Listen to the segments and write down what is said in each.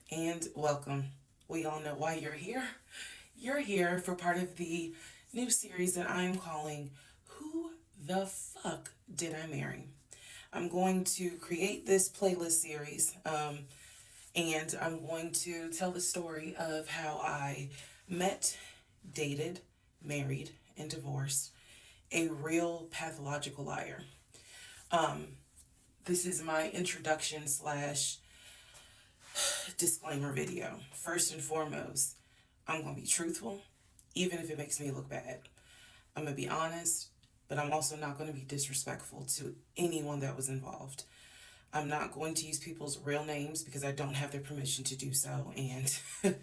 and welcome. We all know why you're here. You're here for part of the new series that I'm calling Who the Fuck Did I Marry? I'm going to create this playlist series, and I'm going to tell the story of how I met, dated, married, and divorced a real pathological liar. This is my introduction slash disclaimer video. First and foremost, I'm going to be truthful, even if it makes me look bad. I'm going to be honest, but I'm also not going to be disrespectful to anyone that was involved. I'm not going to use people's real names because I don't have their permission to do so, and the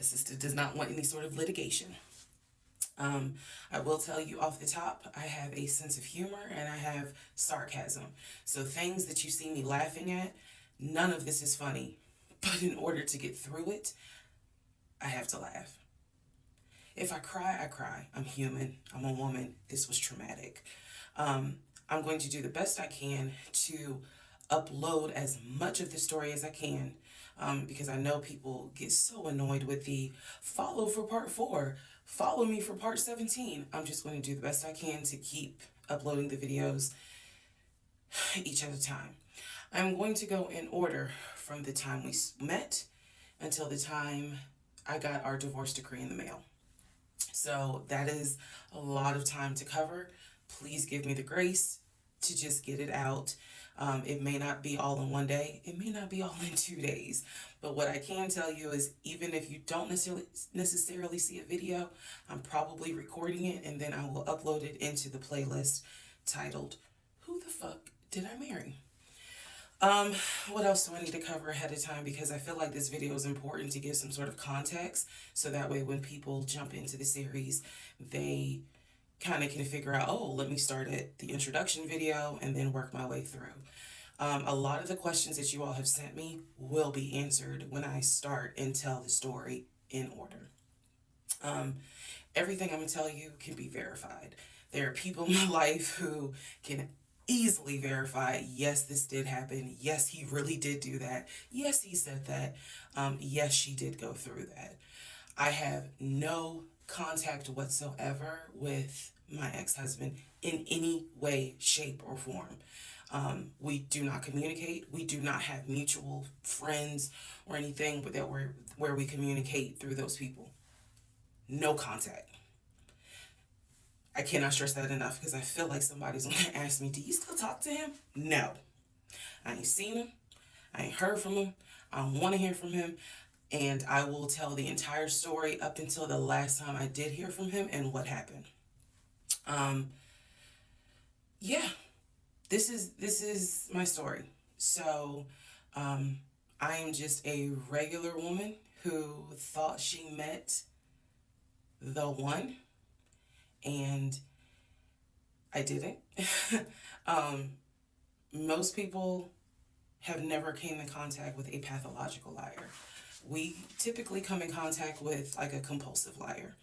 sister does not want any sort of litigation. I will tell you off the top, I have a sense of humor and I have sarcasm. So things that you see me laughing at, none of this is funny. But in order to get through it, I have to laugh. If I cry, I cry. I'm human. I'm a woman. This was traumatic. I'm going to do the best I can to upload as much of the story as I can, because I know people get so annoyed with the follow for part 4, follow me for part 17. I'm just going to do the best I can to keep uploading the videos each at a time. I'm going to go in order from the time we met until the time I got our divorce decree in the mail. So that is a lot of time to cover. Please give me the grace to just get it out. It may not be all in one day. It may not be all in 2 days. But what I can tell you is even if you don't necessarily see a video, I'm probably recording it and then I will upload it into the playlist titled, Who the Fuck Did I Marry? What else do I need to cover ahead of time? Because I feel like this video is important to give some sort of context. So that way when people jump into the series, they kind of can figure out, oh, let me start at the introduction video and then work my way through. A lot of the questions that you all have sent me will be answered when I start and tell the story in order. Everything I'm going to tell you can be verified. There are people in my life who can easily verify, yes, this did happen. Yes, he really did do that. Yes, he said that. Yes, she did go through that. I have no contact whatsoever with my ex-husband in any way, shape, or form. We do not communicate. We do not have mutual friends or anything that where we communicate through those people. No contact. I cannot stress that enough because I feel like somebody's going to ask me, do you still talk to him? No. I ain't seen him. I ain't heard from him. I don't want to hear from him. And I will tell the entire story up until the last time I did hear from him and what happened. Yeah, this is my story. So, I am just a regular woman who thought she met the one, and I didn't. Most people have never came in contact with a pathological liar. We typically come in contact with like a compulsive liar.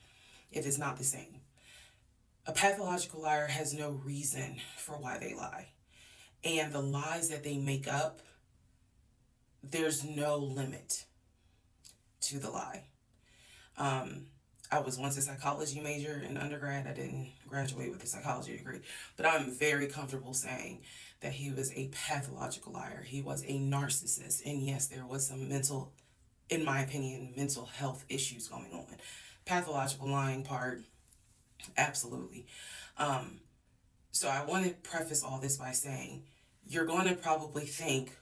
It is not the same. A pathological liar has no reason for why they lie. And the lies that they make up, there's no limit to the lie. I was once a psychology major in undergrad. I didn't graduate with a psychology degree, but I'm very comfortable saying that he was a pathological liar. He was a narcissist. And yes, there was some mental, in my opinion, mental health issues going on. Pathological lying part, absolutely. So I want to preface all this by saying, you're going to probably think,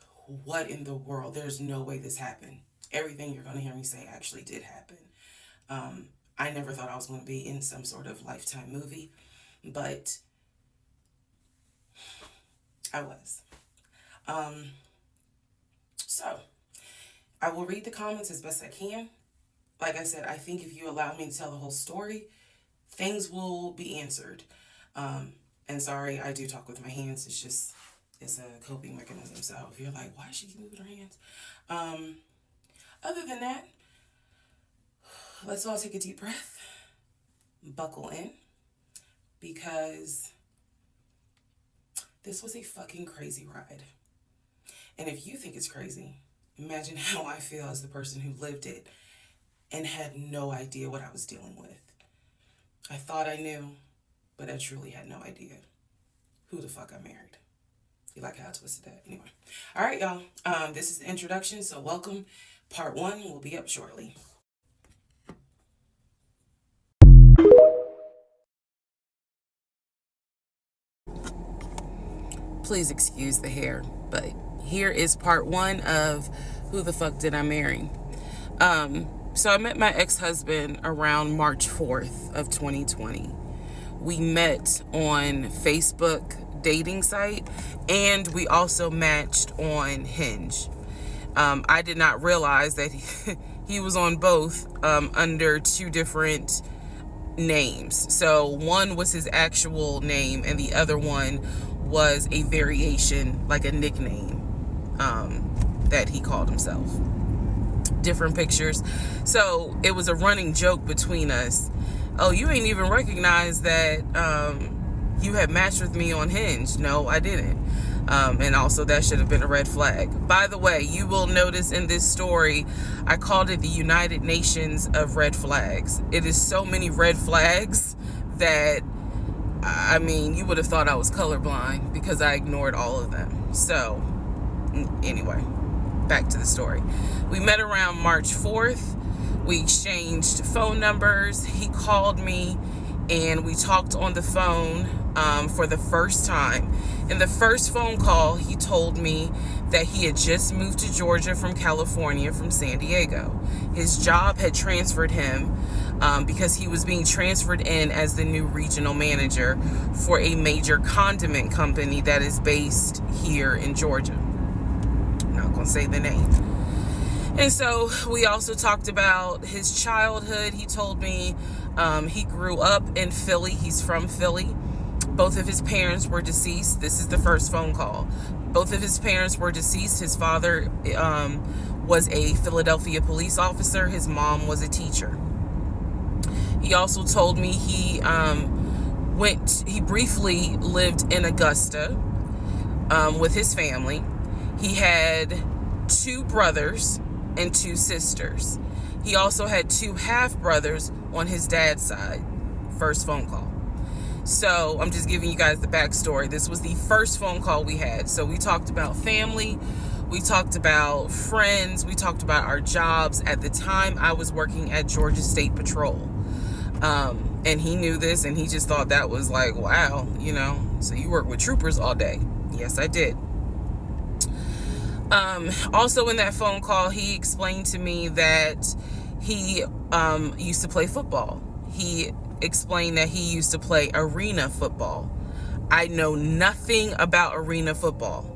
what in the world? There's no way this happened. Everything you're going to hear me say actually did happen. I never thought I was going to be in some sort of Lifetime movie, but I was. So I will read the comments as best I can. Like I said, I think if you allow me to tell the whole story, things will be answered. And sorry, I do talk with my hands. It's a coping mechanism. So if you're like, why is she moving her hands? Other than that, let's all take a deep breath, buckle in, because this was a fucking crazy ride. And if you think it's crazy, Imagine how I feel as the person who lived it and had no idea what I was dealing with. I thought I knew, but I truly had no idea who the fuck I married. You like how I twisted that? Anyway. All right, y'all. This is the introduction, so welcome. Part 1 will be up shortly. Please excuse the hair, but here is part 1 of Who the Fuck Did I Marry? So I met my ex-husband around March 4th of 2020. We met on Facebook dating site, and we also matched on Hinge. I did not realize that he was on both under 2 different names. So one was his actual name, and the other one was a variation, like a nickname that he called himself. Different pictures. So it was a running joke between us. Oh, you ain't even recognize that you had matched with me on Hinge. No, I didn't. And also that should have been a red flag. By the way, you will notice in this story, I called it the United Nations of red flags. It is so many red flags that, I mean, you would have thought I was colorblind because I ignored all of them. So anyway, back to the story. We met around March 4th. We exchanged phone numbers. He called me and we talked on the phone for the first time. In the first phone call, he told me that he had just moved to Georgia from California, from San Diego. His job had transferred him because he was being transferred in as the new regional manager for a major condiment company that is based here in Georgia. I'm not going to say the name. And so we also talked about his childhood. He told me he grew up in Philly. He's from Philly. Both of his parents were deceased. This is the first phone call. Both of his parents were deceased. His father was a Philadelphia police officer. His mom was a teacher. He also told me he briefly lived in Augusta with his family. He had 2 brothers and 2 sisters. He also had 2 half-brothers on his dad's side. First phone call. So I'm just giving you guys the backstory. This was the first phone call we had. So we talked about family. We talked about friends. We talked about our jobs. At the time, I was working at Georgia State Patrol. And he knew this, and he just thought that was like, wow, you know, so you work with troopers all day. Yes, I did. Also in that phone call, he explained to me that he used to play football. He explained that he used to play arena football. I know nothing about arena football.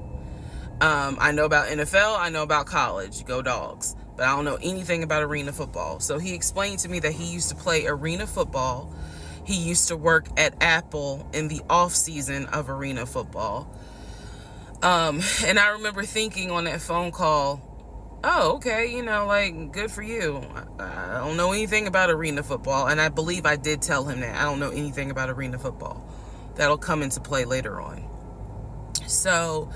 I know about NFL. I know about college. Go Dogs. But I don't know anything about arena football. So he explained to me that he used to play arena football. He used to work at Apple in the off season of arena football. And I remember thinking on that phone call, oh, okay, you know, like, good for you. I don't know anything about arena football. And I believe I did tell him that. I don't know anything about arena football. That'll come into play later on. So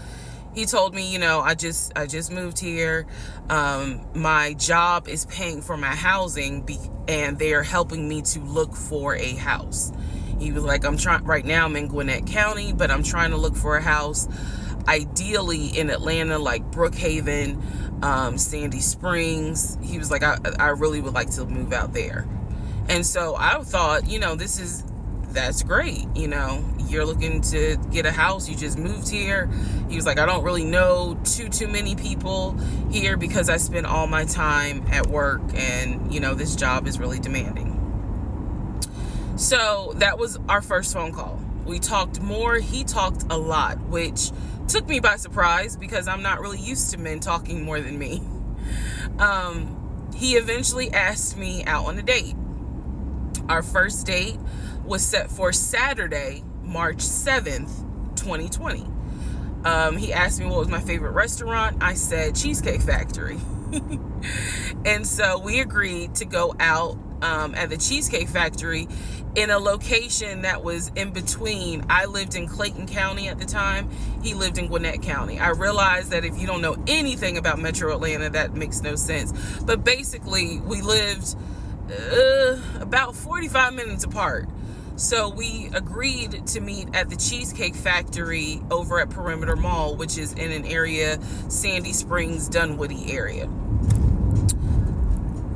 he told me, you know, I just moved here. My job is paying for my housing and they're helping me to look for a house. He was like, right now I'm in Gwinnett County, but I'm trying to look for a house ideally in Atlanta, like Brookhaven, Sandy Springs. He was like, I really would like to move out there. And so I thought, you know, that's great. You know, you're looking to get a house. You just moved here. He was like, I don't really know too many people here because I spend all my time at work and, you know, this job is really demanding. So that was our first phone call. We talked more. He talked a lot, which took me by surprise because I'm not really used to men talking more than me. He eventually asked me out on a date. Our first date was set for Saturday, March 7th, 2020. He asked me what was my favorite restaurant. I said Cheesecake Factory. And so we agreed to go out at the Cheesecake Factory in a location that was in between. I lived in Clayton County at the time. He lived in Gwinnett County. I realized that if you don't know anything about Metro Atlanta, that makes no sense. But basically, we lived about 45 minutes apart. So we agreed to meet at the Cheesecake Factory over at Perimeter Mall, which is in an area, Sandy Springs, Dunwoody area.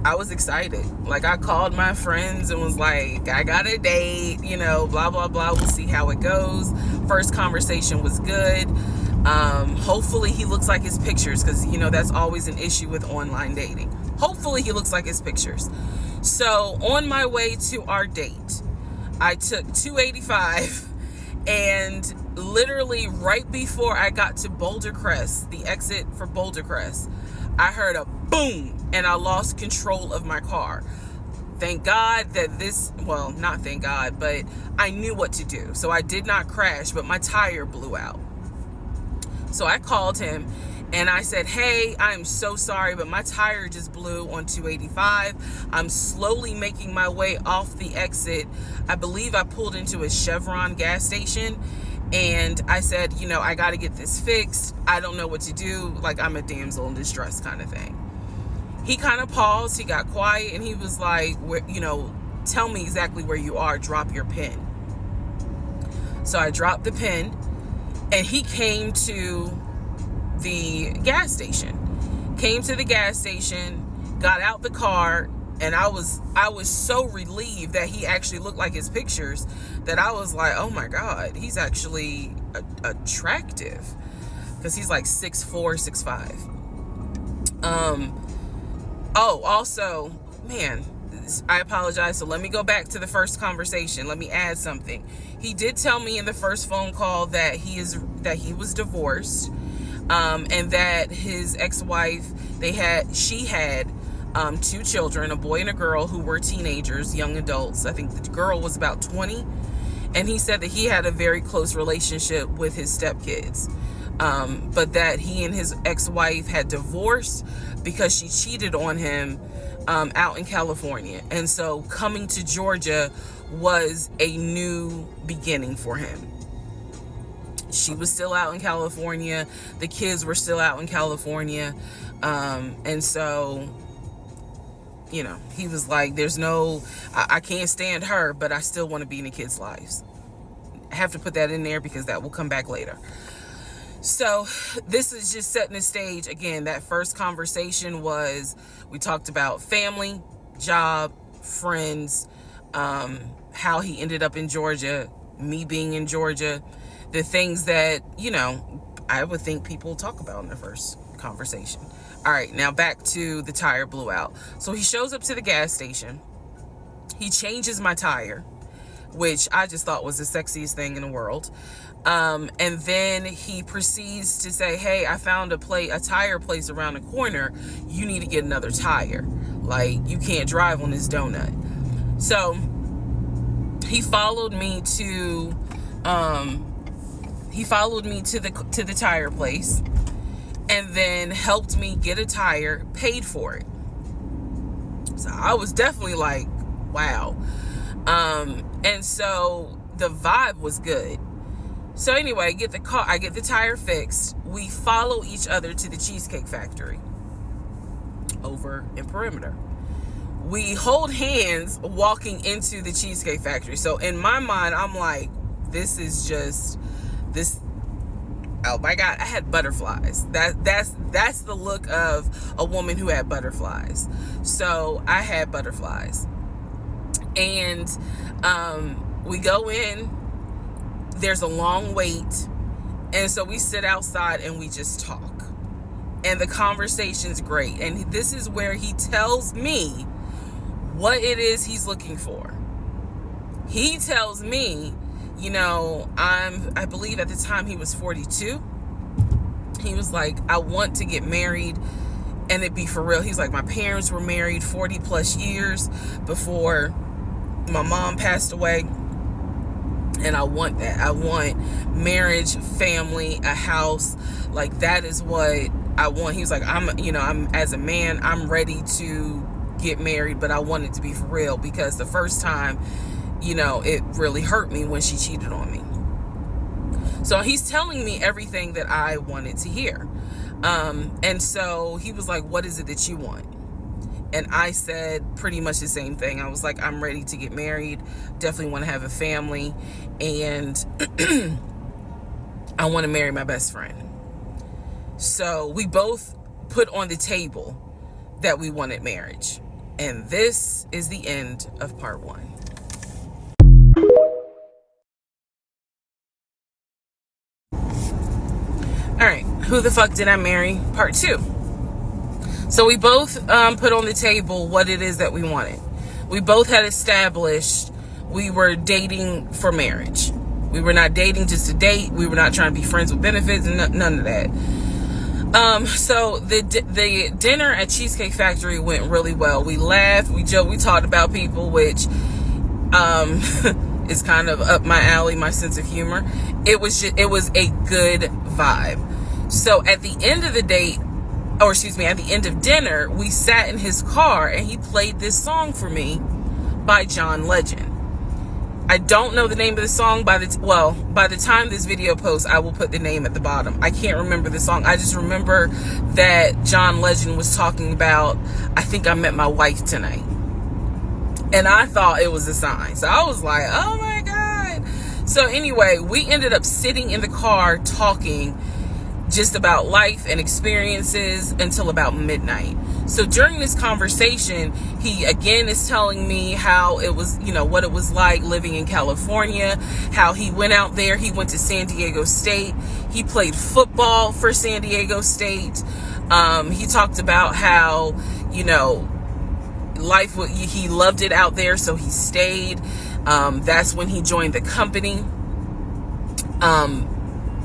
I was excited. Like, I called my friends and was like, I got a date, blah, blah, blah. We'll see how it goes. First conversation was good. Hopefully he looks like his pictures, because, that's always an issue with online dating. Hopefully he looks like his pictures. So on my way to our date, I took 285, and literally right before I got to Boulder Crest, the exit for Boulder Crest, I heard a boom, and I lost control of my car. Thank God that not thank God, but I knew what to do. So I did not crash, but my tire blew out. So I called him and I said, hey, I'm so sorry, but my tire just blew on 285. I'm slowly making my way off the exit. I believe I pulled into a Chevron gas station. And I said, I got to get this fixed. I don't know what to do. Like, I'm a damsel in distress kind of thing. He kind of paused. He got quiet. And he was like, tell me exactly where you are. Drop your pin. So I dropped the pin. And he came to the gas station. Got out the car. And I was so relieved that he actually looked like his pictures that I was like, oh my God, he's actually attractive, because he's like 6'4", 6'5". Also, man, I apologize. So let me go back to the first conversation. Let me add something. He did tell me in the first phone call that he was divorced, and that his ex-wife, she had 2 children, a boy and a girl, who were teenagers, young adults. I think the girl was about 20. And he said that he had a very close relationship with his stepkids. But that he and his ex-wife had divorced because she cheated on him out in California. And so coming to Georgia was a new beginning for him. She was still out in California. The kids were still out in California. And so, he was like, I can't stand her, but I still want to be in the kids' lives. I have to put that in there because that will come back later. So this is just setting the stage. Again, that first conversation we talked about family, job, friends, how he ended up in Georgia, me being in Georgia, the things that, I would think people talk about in the first conversation. All right, now back to the tire blew out. So he shows up to the gas station. He changes my tire, which I just thought was the sexiest thing in the world. And then he proceeds to say, hey, I found a tire place around the corner. You need to get another tire. Like, you can't drive on this donut. So he followed me to the tire place, and then helped me get a tire, paid for it. So I was definitely like, wow. And so the vibe was good. So anyway, I get the tire fixed. We follow each other to the Cheesecake Factory over in Perimeter. We hold hands walking into the Cheesecake Factory. So in my mind, I'm like, this. Oh my God, I had butterflies. That's the look of a woman who had butterflies. So I had butterflies. And we go in, there's a long wait. And so we sit outside and we just talk. And the conversation's great. And this is where he tells me what it is he's looking for. He tells me, I believe at the time he was 42. He was like, I want to get married and it be for real. He's like, my parents were married 40 plus years before my mom passed away. And I want that. I want marriage, family, a house. Like, that is what I want. He's like, I'm as a man, I'm ready to get married, but I want it to be for real, because the first time, it really hurt me when she cheated on me. So he's telling me everything that I wanted to hear. And so he was like, what is it that you want? And I said pretty much the same thing. I was like, I'm ready to get married, definitely want to have a family, and I want to marry my best friend. So we both put on the table that we wanted marriage. And this is the end of part 1. All right, who the fuck did I marry? Part 2. So we both put on the table what it is that we wanted. We both had established we were dating for marriage. We were not dating just to date. We were not trying to be friends with benefits, and none of that. So the dinner at Cheesecake Factory went really well. We laughed, we joked, we talked about people, which is kind of up my alley, my sense of humor. It was a good vibe. So at the end of the date, at the end of dinner, we sat in his car and he played this song for me by John Legend. I don't know the name of the song. By the time this video posts, I will put the name at the bottom. I can't remember the song. I just remember that John Legend was talking about, I think I met my wife tonight. And I thought it was a sign. So I was like, oh my God. So anyway, we ended up sitting in the car talking just about life and experiences until about midnight. So during this conversation, he again is telling me how it was, what it was like living in California, how he went out there. He went to San Diego State. He played football for San Diego State. He talked about how, he loved it out there, so he stayed. That's when he joined the company.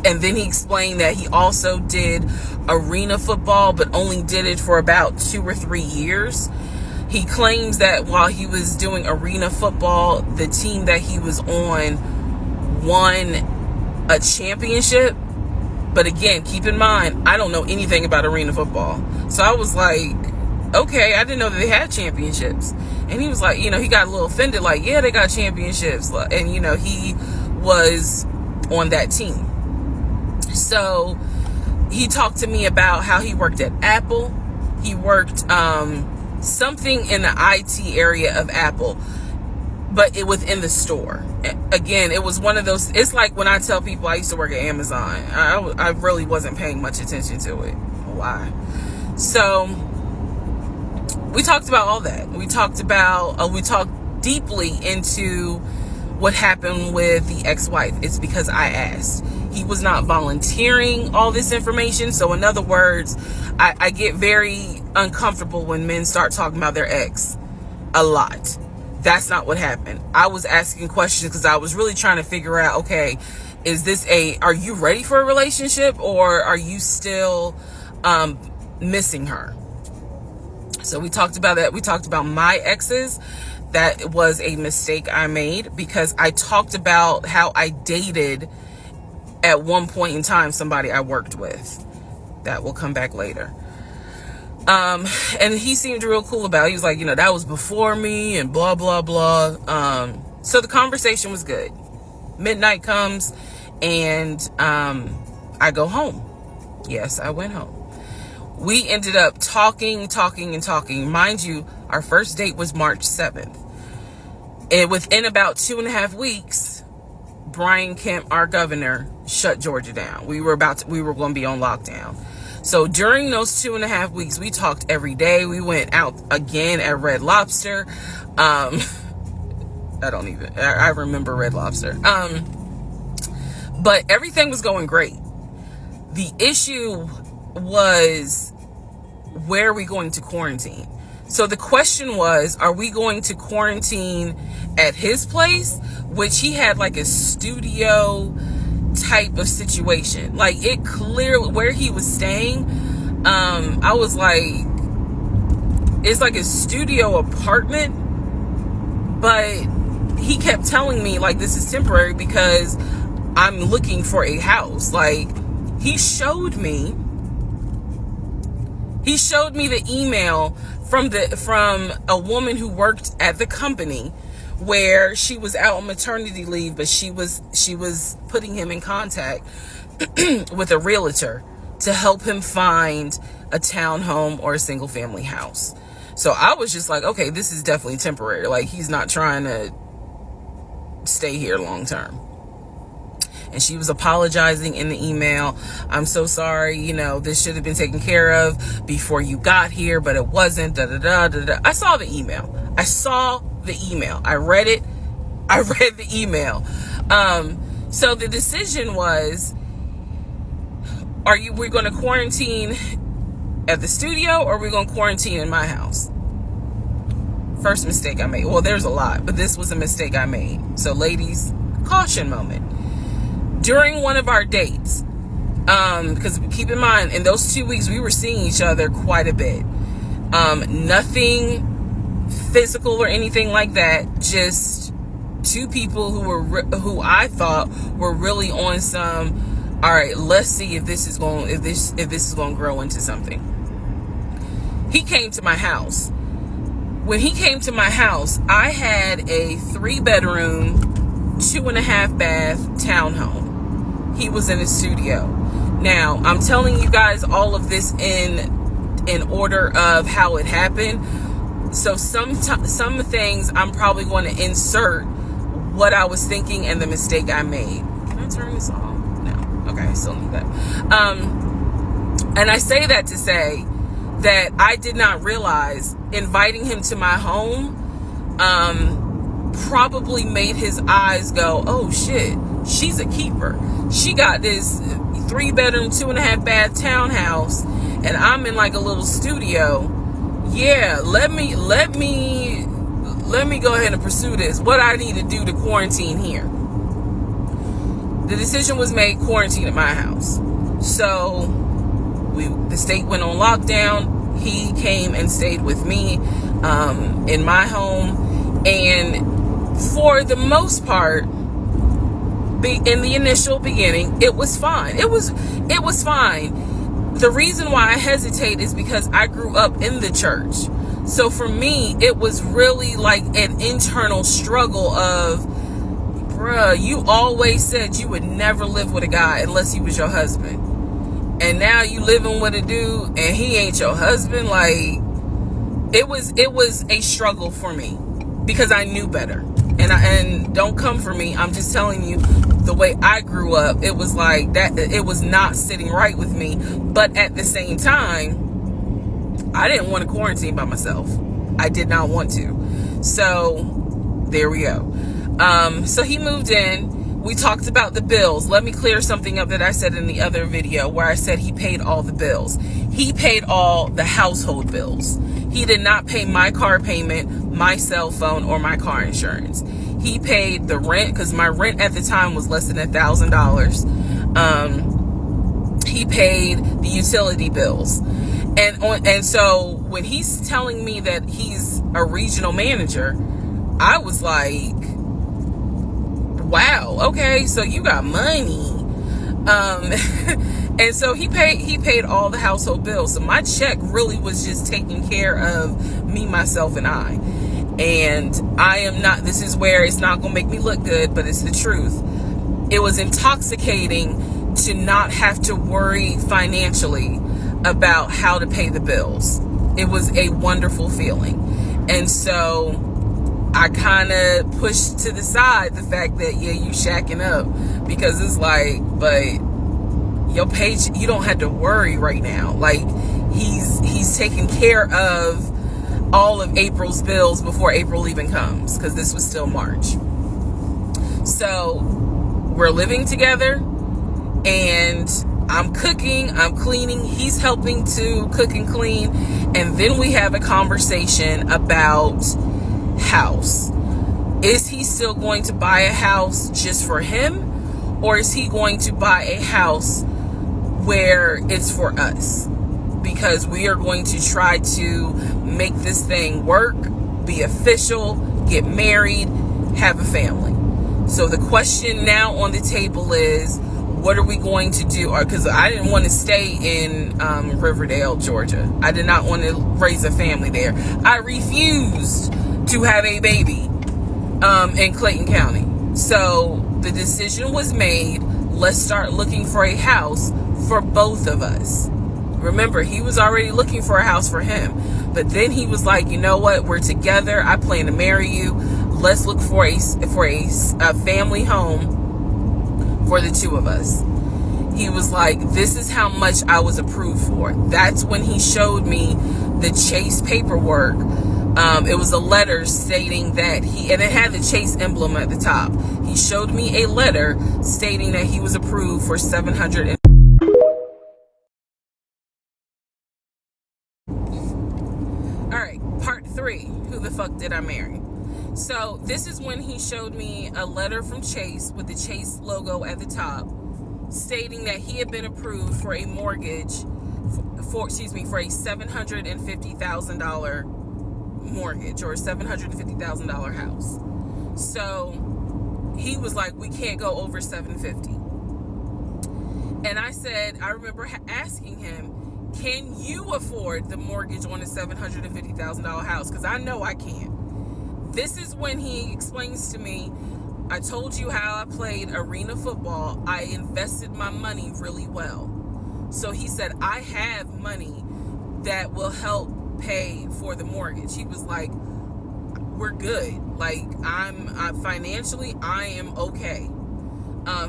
And then he explained that he also did arena football, but only did it for about 2 or 3 years. He claims that while he was doing arena football, the team that he was on won a championship. But again, keep in mind, I don't know anything about arena football. So I was like, okay, I didn't know that they had championships. And he was like, he got a little offended, like, yeah, they got championships. And, he was on that team. So he talked to me about how he worked at Apple. He worked something in the IT area of Apple, but within the store. Again, it was one of those, it's like when I tell people I used to work at Amazon. I really wasn't paying much attention to it. Why? So we talked about all that. We talked deeply into what happened with the ex-wife. It's because I asked. He was not volunteering all this information. So in other words, I get very uncomfortable when men start talking about their ex a lot. That's not what happened. I was asking questions because I was really trying to figure out, okay, are you ready for a relationship, or are you still missing her? So we talked about that. We talked about my exes. That was a mistake I made because I talked about how I dated at one point in time somebody I worked with. That will come back later. And he seemed real cool about it. He was like, that was before me and blah, blah, blah. So the conversation was good. Midnight comes and I go home. Yes, I went home. We ended up talking. Mind you, our first date was March 7th. And within about 2.5 weeks, Brian Kemp, our governor, shut Georgia down. We were going to be on lockdown. So during those 2.5 weeks, we talked every day. We went out again at Red Lobster. I remember Red Lobster. But everything was going great. The issue was, where are we going to quarantine? So the question was, are we going to quarantine at his place, which he had like a studio type of situation. Like, it clearly, where he was staying, I was like, it's like a studio apartment, but he kept telling me like, this is temporary because I'm looking for a house. Like, he showed me the email from a woman who worked at the company where she was out on maternity leave, but she was putting him in contact with a realtor to help him find a townhome or a single family house. So I was just like, okay, this is definitely temporary. Like, he's not trying to stay here long term. And she was apologizing in the email. I'm so sorry, you know, this should have been taken care of before you got here, but it wasn't. I saw the email. I read it. I read the email. So the decision was, we're going to quarantine at the studio, or we're going to quarantine in my house? First mistake I made. Well, there's a lot, but this was a mistake I made. So ladies, caution moment. During one of our dates, because keep in mind, in those 2 weeks, we were seeing each other quite a bit. Nothing physical or anything like that. Just two people who I thought were really on some, all right, let's see if this is going to grow into something. He came to my house. When he came to my house, I had a 3-bedroom, 2.5 bath townhome. He was in a studio. Now, I'm telling you guys all of this in order of how it happened. So some things I'm probably going to insert what I was thinking and the mistake I made. Can I turn this off? No. Okay, I still need that. And I say that to say that I did not realize inviting him to my home probably made his eyes go, oh shit, she's a keeper. She got this 3-bedroom, 2.5 bath townhouse, and I'm in like a little studio. Yeah, let me go ahead and pursue this. What I need to do to quarantine here. The decision was made, quarantine at my house. So the state went on lockdown. He came and stayed with me in my home, and for the most part, in the initial beginning, it was fine. It was fine. The reason why I hesitate is because I grew up in the church. So for me, it was really like an internal struggle of, bruh, you always said you would never live with a guy unless he was your husband. And now you living with a dude and he ain't your husband. Like, it was a struggle for me because I knew better. And don't come for me. I'm just telling you the way I grew up. It was like that. It was not sitting right with me. But at the same time, I didn't want to quarantine by myself. I did not want to. So there we go. So he moved in. We talked about the bills. Let me clear something up that I said in the other video where I said he paid all the bills. He paid all the household bills. He did not pay my car payment, my cell phone, or my car insurance. He paid the rent, because my rent at the time was less than $1,000. He paid the utility bills. And so when he's telling me that he's a regional manager, I was like, wow, okay, so you got money. And so he paid all the household bills. So my check really was just taking care of me, myself, and I. And I am not, this is where it's not going to make me look good, but it's the truth. It was intoxicating to not have to worry financially about how to pay the bills. It was a wonderful feeling. And so I kind of pushed to the side the fact that, yeah, you shacking up, because it's like, but your page, you don't have to worry right now. Like, he's taking care of all of April's bills before April even comes, because this was still March. So we're living together, and I'm cooking, I'm cleaning, he's helping to cook and clean, and then we have a conversation about house. Is he still going to buy a house just for him, or is he going to buy a house where it's for us? Because we are going to try to make this thing work, be official, get married, have a family. So the question now on the table is, what are we going to do? Because I didn't want to stay in Riverdale, Georgia. I did not want to raise a family there. I refused to have a baby in Clayton County. So the decision was made, let's start looking for a house for both of us. Remember, he was already looking for a house for him. But then he was like, you know what? We're together. I plan to marry you. Let's look for a family home for the two of us. He was like, this is how much I was approved for. That's when he showed me the Chase paperwork. It was a letter stating that and it had the Chase emblem at the top. He showed me a letter stating that he was approved for $700. All right, part 3. Who the fuck did I marry? So this is when he showed me a letter from Chase with the Chase logo at the top, stating that he had been approved for a mortgage for a $750,000 mortgage, or a $750,000 house. So he was like, we can't go over $750,000. And I said, I remember asking him, can you afford the mortgage on a $750,000 house? Because I know I can't. This is when he explains to me, I told you how I played arena football. I invested my money really well. So he said, I have money that will help pay for the mortgage. He was like, we're good. Like, I'm financially, I am okay.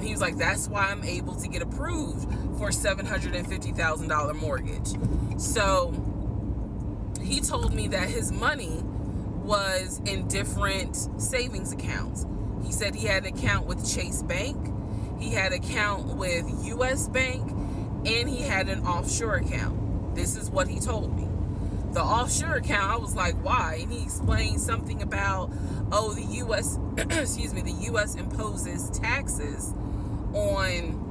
He was like, that's why I'm able to get approved for $750,000 mortgage. So he told me that his money was in different savings accounts. He said he had an account with Chase Bank, he had an account with US Bank, and he had an offshore account. This is what he told me. The offshore account, I was like, why? And he explained something about, the US, the US imposes taxes on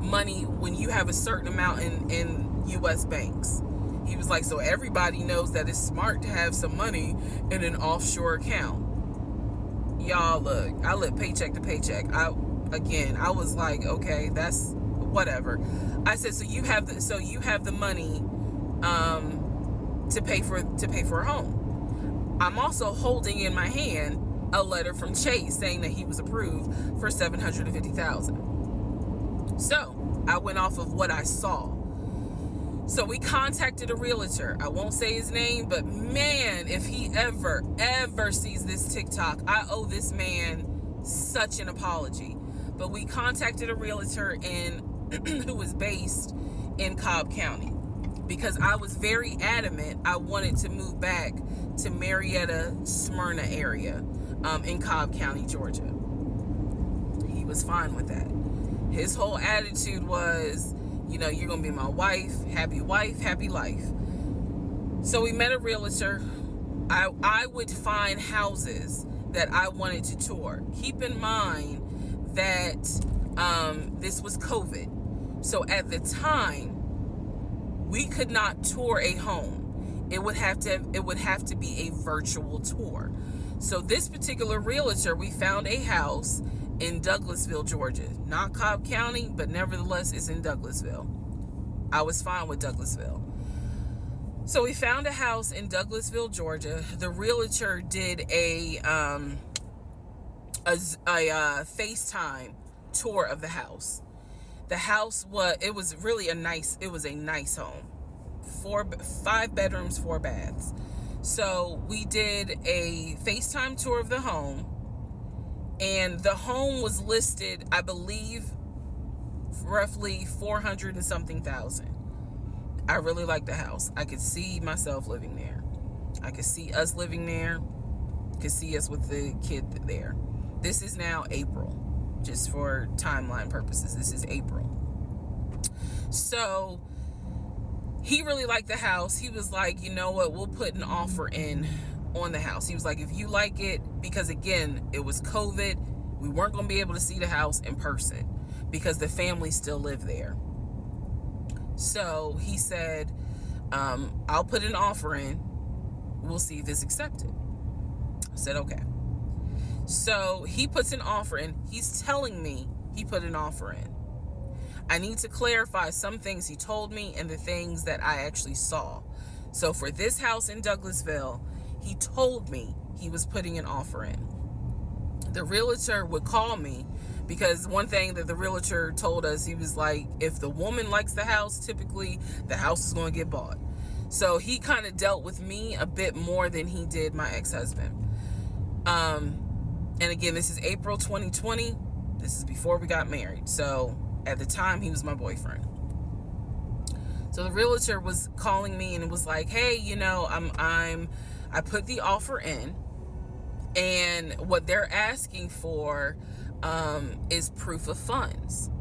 money when you have a certain amount in US banks. He was like, so everybody knows that it's smart to have some money in an offshore account. Y'all, look, I live paycheck to paycheck. I was like, okay, that's whatever. I said, so you have the money to pay for a home. I'm also holding in my hand a letter from Chase saying that he was approved for $750,000. So I went off of what I saw. So we contacted a realtor. I won't say his name, but man, if he ever sees this TikTok, I owe this man such an apology. But we contacted a realtor who was based in Cobb County, because I was very adamant I wanted to move back to Marietta, Smyrna area in Cobb County, Georgia. He was fine with that. His whole attitude was, you're going to be my wife, happy life. So we met a realtor. I would find houses that I wanted to tour. Keep in mind that this was COVID. So at the time, we could not tour a home. It would have to be a virtual tour. So this particular realtor, we found a house in Douglasville, Georgia. Not Cobb County, but nevertheless, it's in Douglasville. I was fine with Douglasville. So we found a house in Douglasville, Georgia. The realtor did a FaceTime tour of the house. The house was really a nice home. 5 bedrooms, 4 baths. So we did a FaceTime tour of the home, and the home was listed, I believe, roughly 400 and something thousand. I really liked the house. I could see myself living there. I could see us living there. Could see us with the kid there. This is now April, just for timeline purposes. This is April. So he really liked the house. He was like, you know what, we'll put an offer in on the house. He was like, if you like it, because again, it was COVID, we weren't going to be able to see the house in person because the family still lived there. So he said, I'll put an offer in. We'll see if it's accepted. I said, okay. So he puts an offer in. He's telling me he put an offer in. I need to clarify some things he told me and the things that I actually saw. So for this house in Douglasville, he told me he was putting an offer in. The realtor would call me because one thing that the realtor told us, he was like, if the woman likes the house, typically the house is going to get bought. So he kind of dealt with me a bit more than he did my ex-husband. And again, this is April 2020. This is before we got married. So at the time, he was my boyfriend. So the realtor was calling me and it was like, hey, you know, I put the offer in, and what they're asking for is proof of funds.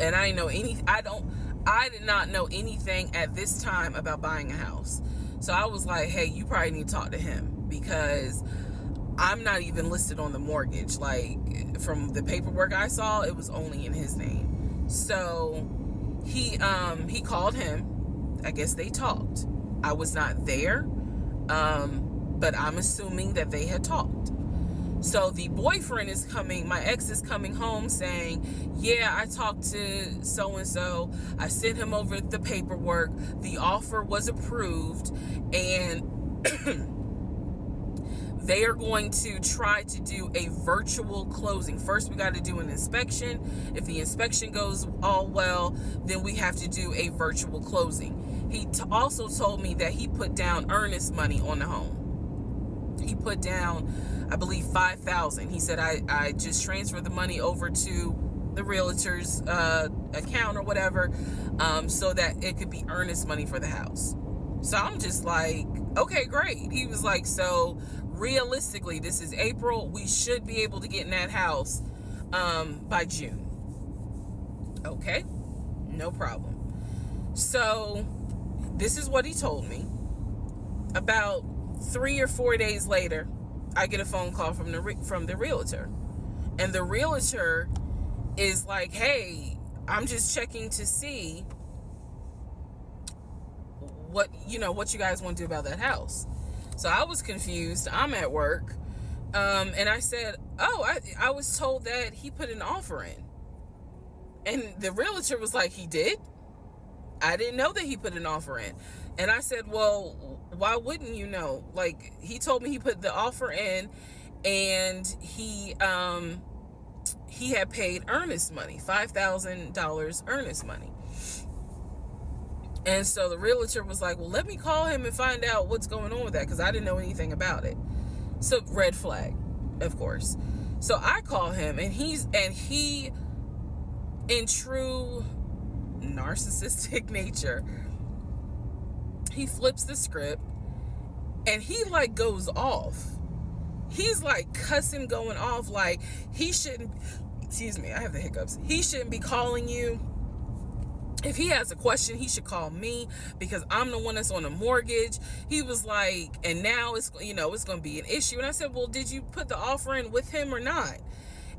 And I know I did not know anything at this time about buying a house. So I was like, hey, you probably need to talk to him, because I'm not even listed on the mortgage. Like, from the paperwork I saw, it was only in his name. So he called him. I guess they talked. I was not there, but I'm assuming that they had talked. So the boyfriend is coming, my ex is coming home saying, yeah, I talked to so-and-so. I sent him over the paperwork. The offer was approved, and they are going to try to do a virtual closing. First, we got to do an inspection. If the inspection goes all well, then we have to do a virtual closing. He also told me that he put down earnest money on the home. He put down, I believe, $5,000. He said, I just transferred the money over to the realtor's account or whatever, so that it could be earnest money for the house. So I'm just like, okay, great. He was like, so realistically, this is April. We should be able to get in that house by June. Okay, no problem. So this is what he told me. About 3 or 4 days later, I get a phone call from the realtor, and the realtor is like, hey, I'm just checking to see what you guys want to do about that house. So I was confused. I'm at work, and I said, oh, I was told that he put an offer in. And the realtor was like, he did? I didn't know that he put an offer in. And I said, well, why wouldn't you know? Like, he told me he put the offer in, and he had paid earnest money, $5,000 earnest money. And so the realtor was like, well, let me call him and find out what's going on with that, because I didn't know anything about it. So red flag, of course. So I call him, and he, in true narcissistic nature, he flips the script, and he like goes off. He's like cussing, going off, like he shouldn't, excuse me, I have the hiccups. He shouldn't be calling you. If he has a question, he should call me, because I'm the one that's on a mortgage. He was like, and now it's going to be an issue. And I said, well, did you put the offer in with him or not?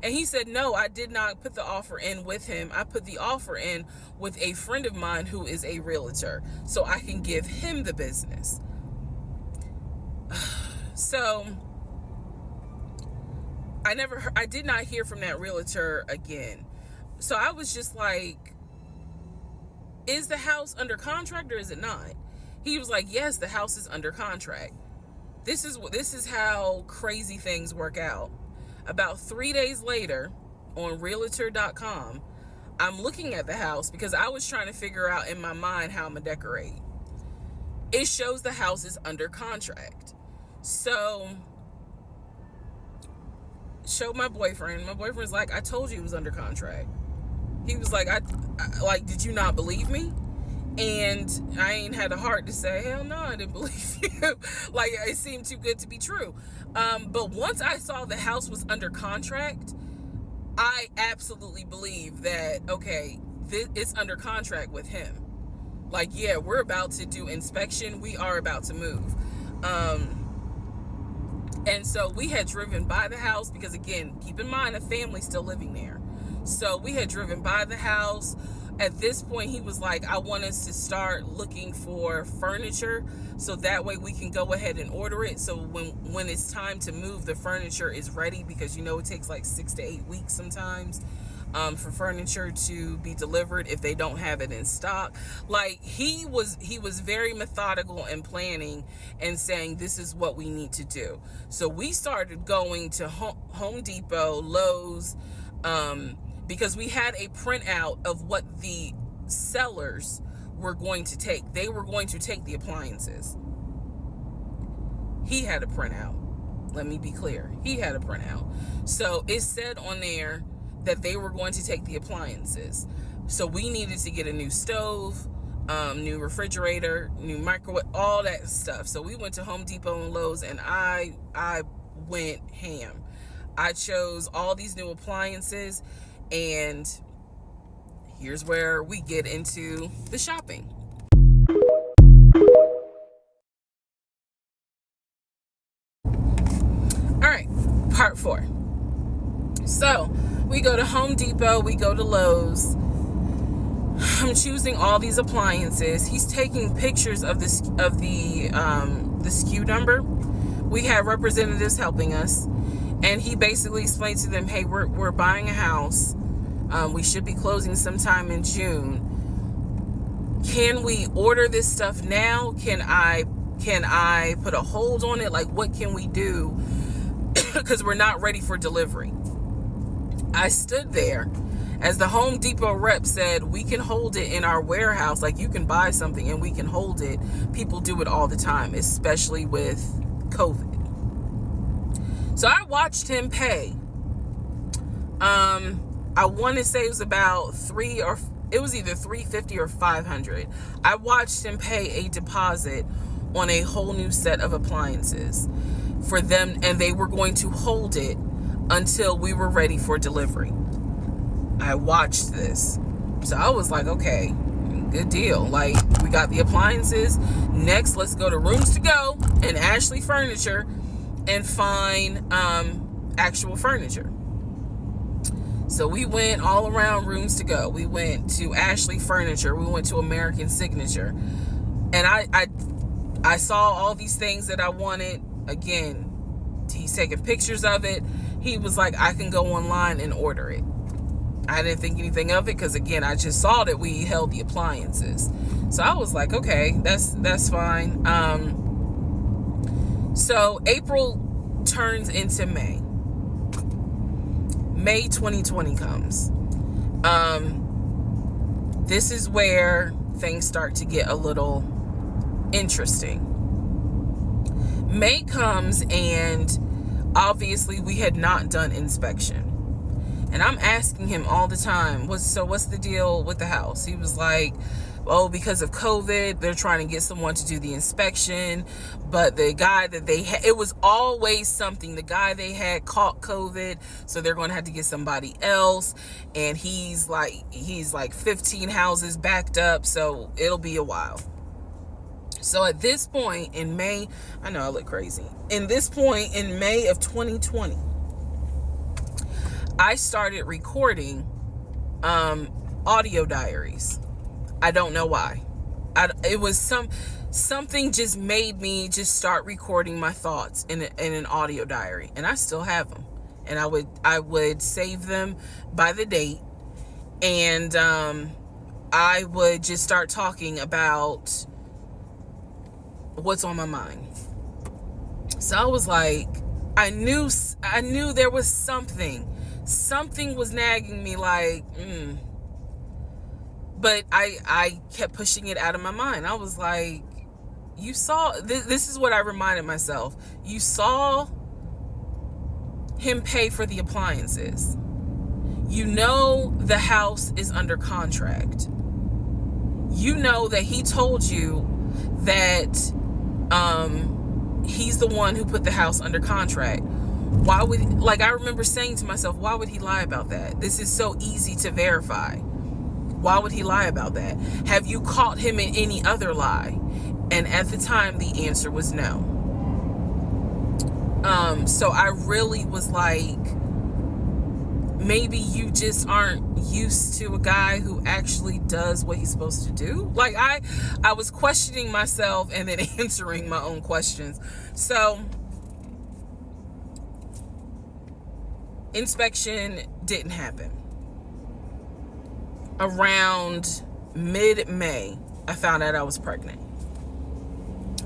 And he said, no, I did not put the offer in with him. I put the offer in with a friend of mine who is a realtor, so I can give him the business. So I did not hear from that realtor again. So I was just like, is the house under contract or is it not? He was like, yes, the house is under contract. This is how crazy things work out. About 3 days later, on realtor.com, I'm looking at the house because I was trying to figure out in my mind how I'm gonna decorate. It shows the house is under contract. So, showed my boyfriend. My boyfriend's like, I told you it was under contract. He was like, I did you not believe me? And I ain't had a heart to say, hell no, I didn't believe you. Like, it seemed too good to be true. But once I saw the house was under contract, I absolutely believe that, okay, it's under contract with him. Like, yeah, we're about to do inspection. We are about to move. And so we had driven by the house because, again, keep in mind, a family's still living there. So we had driven by the house. At this point, he was like, I want us to start looking for furniture so that way we can go ahead and order it. So when it's time to move, the furniture is ready, because, it takes like 6 to 8 weeks sometimes for furniture to be delivered if they don't have it in stock. Like, he was very methodical and planning and saying, this is what we need to do. So we started going to Home Depot, Lowe's, because we had a printout of what the sellers were going to take. They were going to take the appliances. He had a printout. Let me be clear. He had a printout. So it said on there that they were going to take the appliances. So we needed to get a new stove, new refrigerator, new microwave, all that stuff. So we went to Home Depot and Lowe's, and I went ham. I chose all these new appliances, and here's where we get into the shopping. All right, part 4. So we go to Home Depot, we go to Lowe's. I'm choosing all these appliances. He's taking pictures of the SKU number. We have representatives helping us, and he basically explained to them, hey, we're buying a house. We should be closing sometime in June. Can we order this stuff now? Can I put a hold on it? Like, what can we do? Because we're not ready for delivery. I stood there as the Home Depot rep said, we can hold it in our warehouse. Like, you can buy something and we can hold it. People do it all the time, especially with COVID. So I watched him pay. I want to say it was about it was either $350 or $500. I watched him pay a deposit on a whole new set of appliances for them, and they were going to hold it until we were ready for delivery. I watched this. So I was like, okay, good deal. Like, we got the appliances. Next, let's go to Rooms to Go and Ashley Furniture and find actual furniture. So we went all around Rooms to Go. We went to Ashley Furniture. We went to American Signature. And I saw all these things that I wanted. Again, he's taking pictures of it. He was like, I can go online and order it. I didn't think anything of it because, again, I just saw that we held the appliances. So I was like, okay, that's fine. So April turns into May. May 2020 comes. This is where things start to get a little interesting. May comes, and obviously we had not done inspection. And I'm asking him all the time, what's the deal with the house? He was like, oh, because of COVID, they're trying to get someone to do the inspection. But the guy that they had, it was always something. The guy they had caught COVID, so they're going to have to get somebody else. And he's like 15 houses backed up, so it'll be a while. So at this point in May, I know I look crazy. In this point in May of 2020, I started recording audio diaries. I don't know why. It was something just made me just start recording my thoughts in an audio diary, and I still have them. And I would save them by the date, and I would just start talking about what's on my mind. So I was like, I knew there was something was nagging me, like, but I kept pushing it out of my mind. I was like, you saw, this is what I reminded myself. You saw him pay for the appliances. You know the house is under contract. You know that he told you that he's the one who put the house under contract. Why would, I remember saying to myself, why would he lie about that? This is so easy to verify. Why would he lie about that? Have you caught him in any other lie? And at the time, the answer was no. So I really was like, maybe you just aren't used to a guy who actually does what he's supposed to do. Like, I was questioning myself and then answering my own questions. So inspection didn't happen. around mid-May, I found out I was pregnant.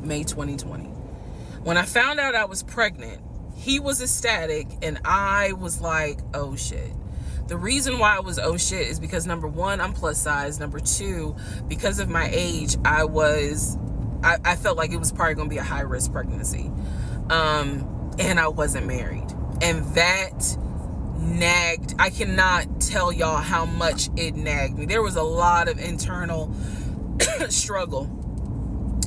May 2020. When I found out I was pregnant, he was ecstatic and I was like, oh shit. The reason why I was oh shit is because, number one, I'm plus size. Number two, because of my age, I felt like it was probably going to be a high risk pregnancy. And I wasn't married. And that nagged. I cannot tell y'all how much it nagged me. There was a lot of internal struggle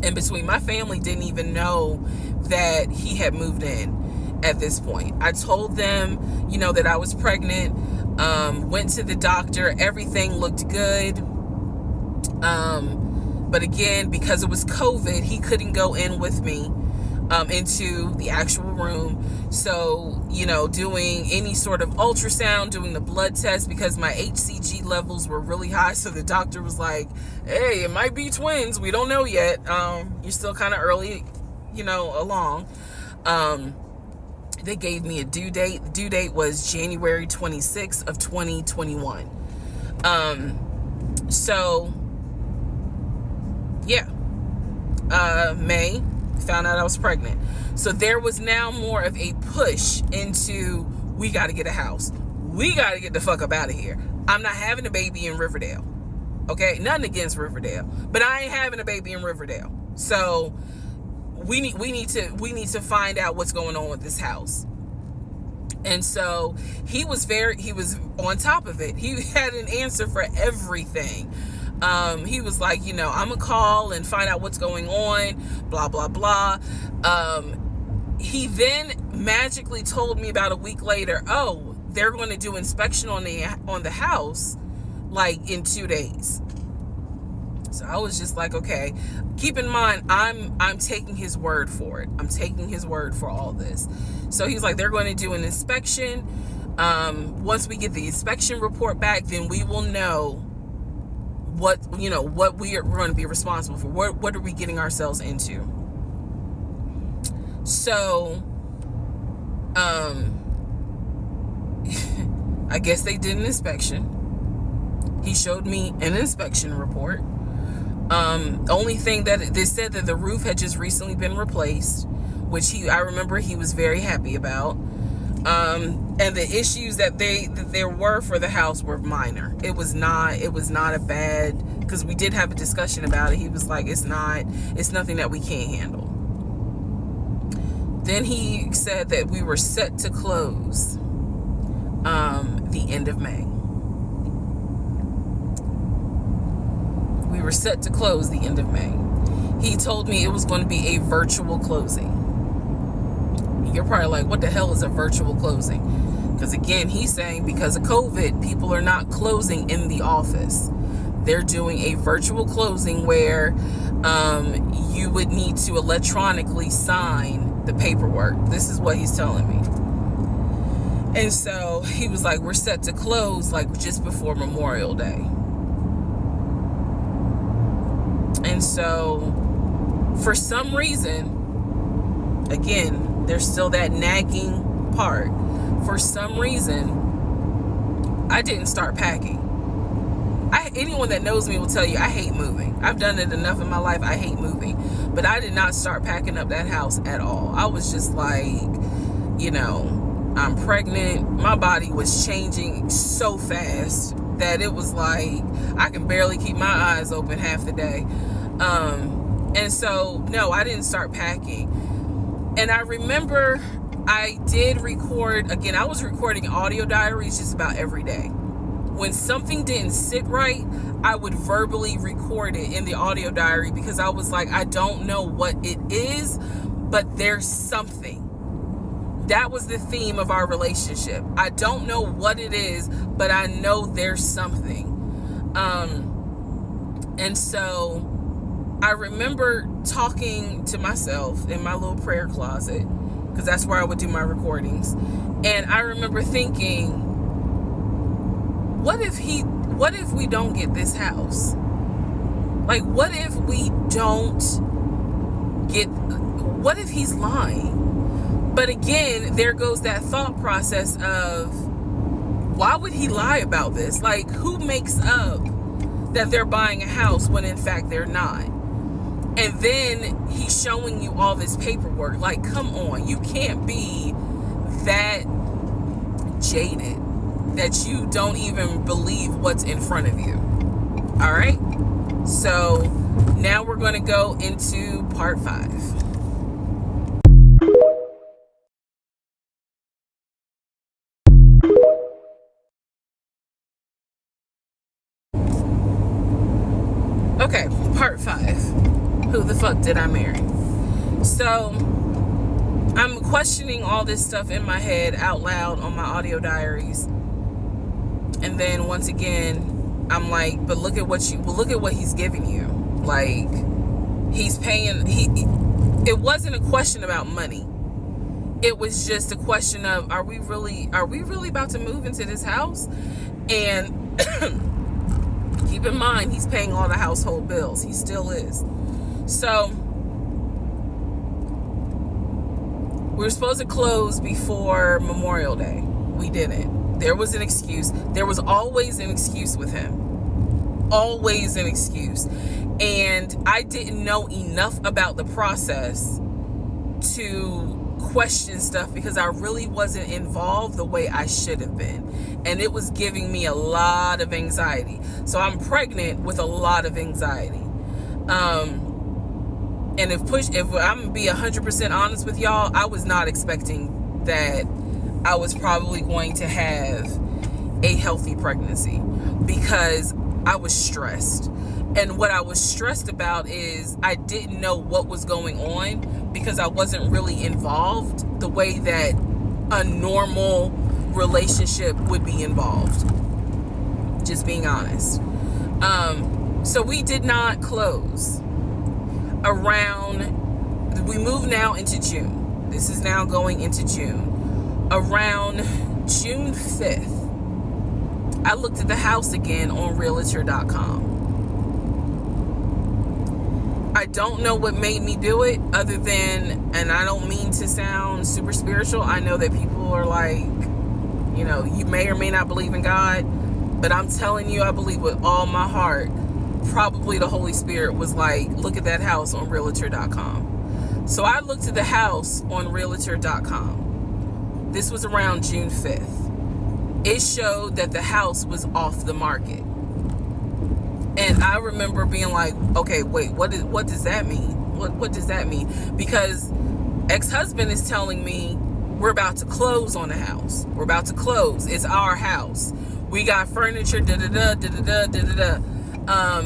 in between. My family didn't even know that he had moved in at this point. I told them, that I was pregnant. Went to the doctor. Everything looked good. But again, because it was COVID, he couldn't go in with me into the actual room. So, doing any sort of ultrasound, doing the blood test, because my HCG levels were really high. So the doctor was like, hey, it might be twins. We don't know yet. You're still kind of early, along. They gave me a due date. The due date was January 26th of 2021. So, yeah. May, found out I was pregnant. So there was now more of a push into, we got to get a house. We got to get the fuck up out of here. I'm not having a baby in Riverdale. Okay? Nothing against Riverdale, but I ain't having a baby in Riverdale. So we need to find out what's going on with this house. And so he was on top of it. He had an answer for everything. He was like, I'm gonna call and find out what's going on, blah, blah, blah. He then magically told me about a week later, oh, they're going to do inspection on the house like in 2 days. So I was just like, okay, keep in mind, I'm taking his word for it. I'm taking his word for all this. So he's like, they're going to do an inspection. Once we get the inspection report back, then we will know what we are going to be responsible for. What are we getting ourselves into? So, I guess they did an inspection. He showed me an inspection report. Only thing that they said that the roof had just recently been replaced, which I remember he was very happy about. And the issues that there were for the house were minor. It was not a bad, because we did have a discussion about it. He was like, it's nothing that we can't handle. Then he said that we were set to close the end of May. We were set to close the end of May. He told me it was going to be a virtual closing. You're probably like, what the hell is a virtual closing? Because again, he's saying because of COVID, people are not closing in the office. They're doing a virtual closing where you would need to electronically sign the paperwork. This is what he's telling me. And so he was like, we're set to close like just before Memorial Day. And so for some reason, again, there's still that nagging part. For some reason, I didn't start packing. Anyone that knows me will tell you I hate moving. I've done it enough in my life. I hate moving. But I did not start packing up that house at all. I was just like, I'm pregnant. My body was changing so fast that it was like I can barely keep my eyes open half the day. And so, no, I didn't start packing. And I remember I did record, again, I was recording audio diaries just about every day. When something didn't sit right, I would verbally record it in the audio diary because I was like, I don't know what it is, but there's something. That was the theme of our relationship. I don't know what it is, but I know there's something. And so I remember talking to myself in my little prayer closet, because that's where I would do my recordings. And I remember thinking, what if we don't get this house? Like, what if he's lying? But again, there goes that thought process of, why would he lie about this? Like, who makes up that they're buying a house when in fact they're not. And then he's showing you all this paperwork. Like, come on, you can't be that jaded that you don't even believe what's in front of you. All right, so now we're going to go into part 5. Okay, part 5. Who the fuck did I marry? So I'm questioning all this stuff in my head out loud on my audio diaries. And then once again, I'm like, but look at what he's giving you. Like, he's paying. It wasn't a question about money. It was just a question of, are we really about to move into this house? And keep in mind, he's paying all the household bills. He still is. So we were supposed to close before Memorial Day. We didn't. There was an excuse. There was always an excuse with him. Always an excuse. And I didn't know enough about the process to question stuff because I really wasn't involved the way I should have been. And it was giving me a lot of anxiety. So I'm pregnant with a lot of anxiety. And if I'm gonna be 100% honest with y'all, I was not expecting that I was probably going to have a healthy pregnancy because I was stressed. And what I was stressed about is I didn't know what was going on because I wasn't really involved the way that a normal relationship would be involved. Just being honest. So we did not close. We move now into June. This is now going into June. Around June 5th, I looked at the house again on Realtor.com. I don't know what made me do it other than, and I don't mean to sound super spiritual. I know that people are like, you may or may not believe in God, but I'm telling you, I believe with all my heart. Probably the Holy Spirit was like, look at that house on Realtor.com. So I looked at the house on Realtor.com. This was around June 5th. It showed that the house was off the market. And I remember being like, okay, wait, what does that mean? What does that mean? Because ex-husband is telling me we're about to close on the house. We're about to close. It's our house. We got furniture, da-da-da, da-da-da, da-da-da.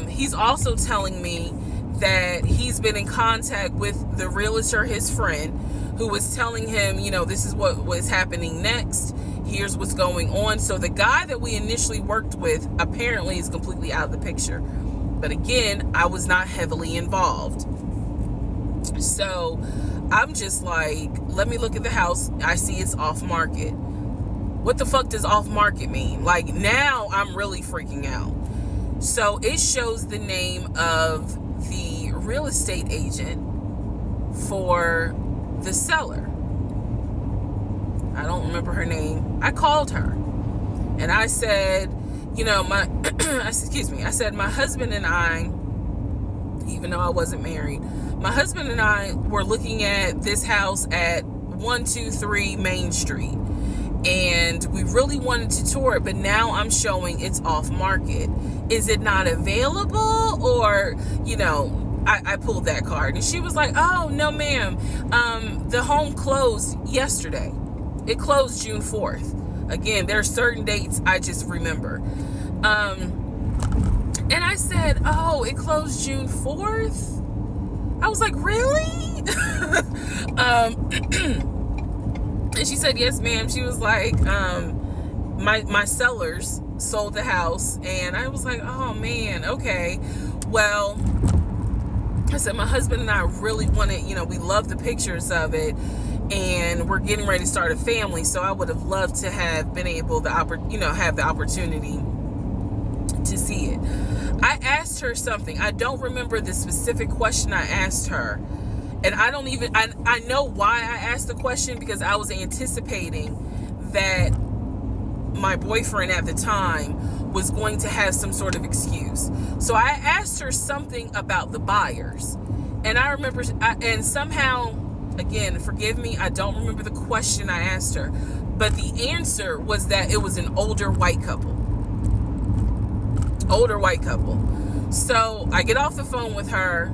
He's also telling me that he's been in contact with the realtor, his friend, who was telling him, this is what was happening next. Here's what's going on. So the guy that we initially worked with apparently is completely out of the picture. But again, I was not heavily involved. So I'm just like, let me look at the house. I see it's off market. What the fuck does off market mean? Like, now I'm really freaking out. So it shows the name of the real estate agent for the seller. I don't remember her name. I called her and I said, my husband and I, even though I wasn't married, my husband and I were looking at this house at 123 Main Street. And we really wanted to tour it, but now I'm showing it's off market. Is it not available? Or, I pulled that card. And she was like, oh, no, ma'am. The home closed yesterday. It closed June 4th. Again, there are certain dates I just remember. And I said, oh, it closed June 4th? I was like, really? And she said, yes, ma'am. She was like, my sellers sold the house. And I was like, oh, man, okay. Well, I said, my husband and I really wanted, we love the pictures of it. And we're getting ready to start a family. So I would have loved to have been able to, have the opportunity to see it. I asked her something. I don't remember the specific question I asked her. And I know why I asked the question, because I was anticipating that my boyfriend at the time was going to have some sort of excuse. So I asked her something about the buyers. And I remember, and somehow, again, forgive me, I don't remember the question I asked her. But the answer was that it was an older white couple. Older white couple. So I get off the phone with her.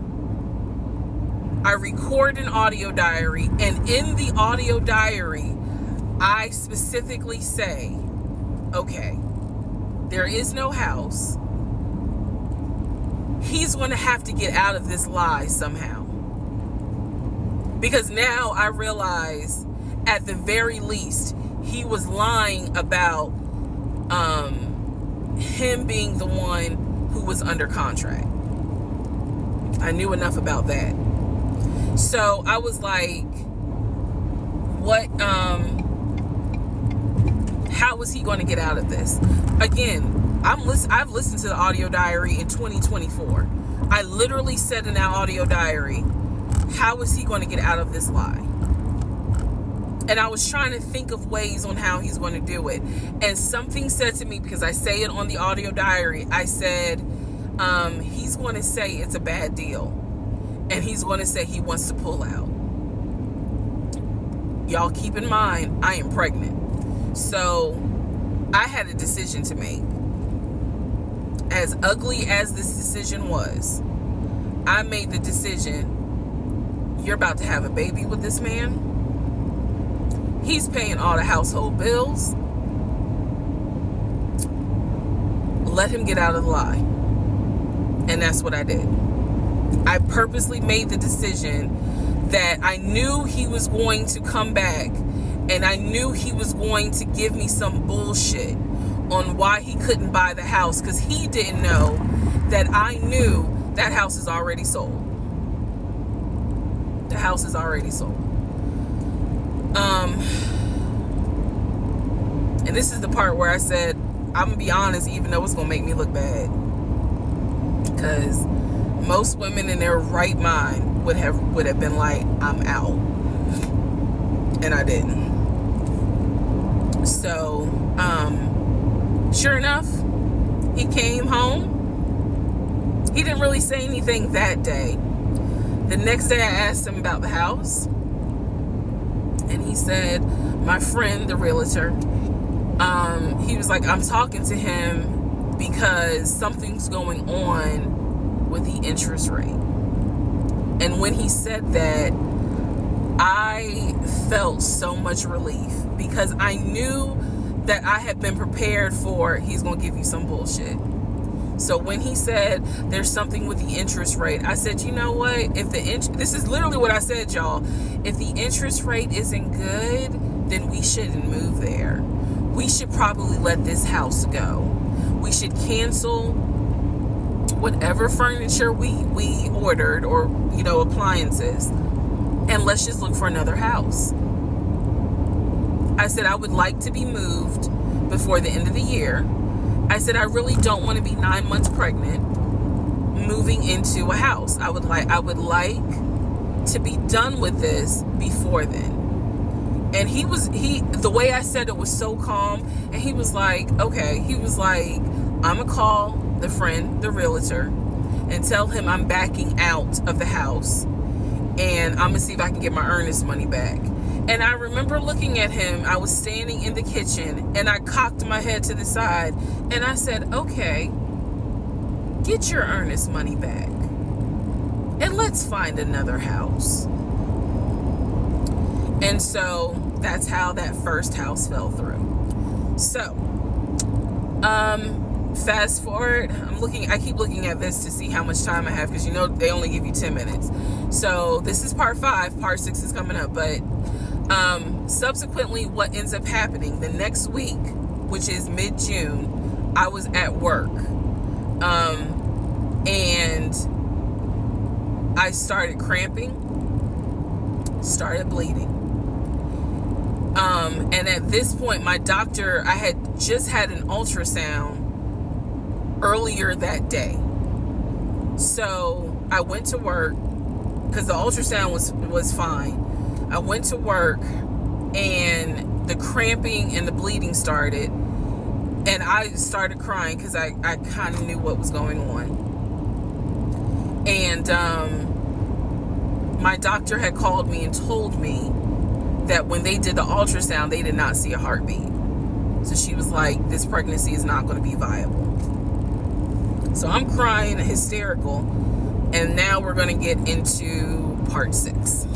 I record an audio diary. And in the audio diary, I specifically say, okay, there is no house. He's going to have to get out of this lie somehow. Because now I realize, at the very least, he was lying about him being the one who was under contract. I knew enough about that. So I was like, what, how was he going to get out of this? Again, I've listened to the audio diary in 2024. I literally said in that audio diary, how is he going to get out of this lie? And I was trying to think of ways on how he's going to do it. And something said to me, because I say it on the audio diary, I said, he's going to say it's a bad deal. And he's going to say he wants to pull out. Y'all keep in mind, I am pregnant. So I had a decision to make. As ugly as this decision was, I made the decision, you're about to have a baby with this man. He's paying all the household bills. Let him get out of the lie. And that's what I did. I purposely made the decision that I knew he was going to come back, and I knew he was going to give me some bullshit on why he couldn't buy the house, because he didn't know that I knew that house is already sold. The house is already sold. And this is the part where I said, I'm gonna be honest, even though it's gonna make me look bad, because most women in their right mind would have been like, I'm out. And I didn't. So sure enough, he came home. He didn't really say anything that day. The next day I asked him about the house, and he said, my friend, the realtor, he was like, I'm talking to him because something's going on with the interest rate. And when he said that, I felt so much relief, because I knew that I had been prepared for, he's going to give you some bullshit. So when he said there's something with the interest rate, I said, you know what? If this is literally what I said, y'all. If the interest rate isn't good, then we shouldn't move there. We should probably let this house go. We should cancel whatever furniture we ordered, or, appliances, and let's just look for another house. I said, I would like to be moved before the end of the year. I said, I really don't want to be 9 months pregnant moving into a house. I would like to be done with this before then. And the way I said it was so calm, and he was like, okay. He was like, I'm gonna call the friend, the realtor, and tell him I'm backing out of the house, and I'm gonna see if I can get my earnest money back. And I remember looking at him. I was standing in the kitchen, and I cocked my head to the side, and I said, okay, get your earnest money back, and let's find another house. And so that's how that first house fell through. So fast forward, I keep looking at this to see how much time I have, because they only give you 10 minutes. So this is part 5. Part 6 is coming up. But subsequently, what ends up happening the next week, which is mid-June, I was at work, and I started cramping, started bleeding. And at this point, my doctor, I had just had an ultrasound earlier that day. So I went to work, because the ultrasound was fine. I went to work, and the cramping and the bleeding started. And I started crying because I kind of knew what was going on. And my doctor had called me and told me that when they did the ultrasound, they did not see a heartbeat. So she was like, this pregnancy is not going to be viable. So I'm crying, hysterical. And now we're going to get into part 6.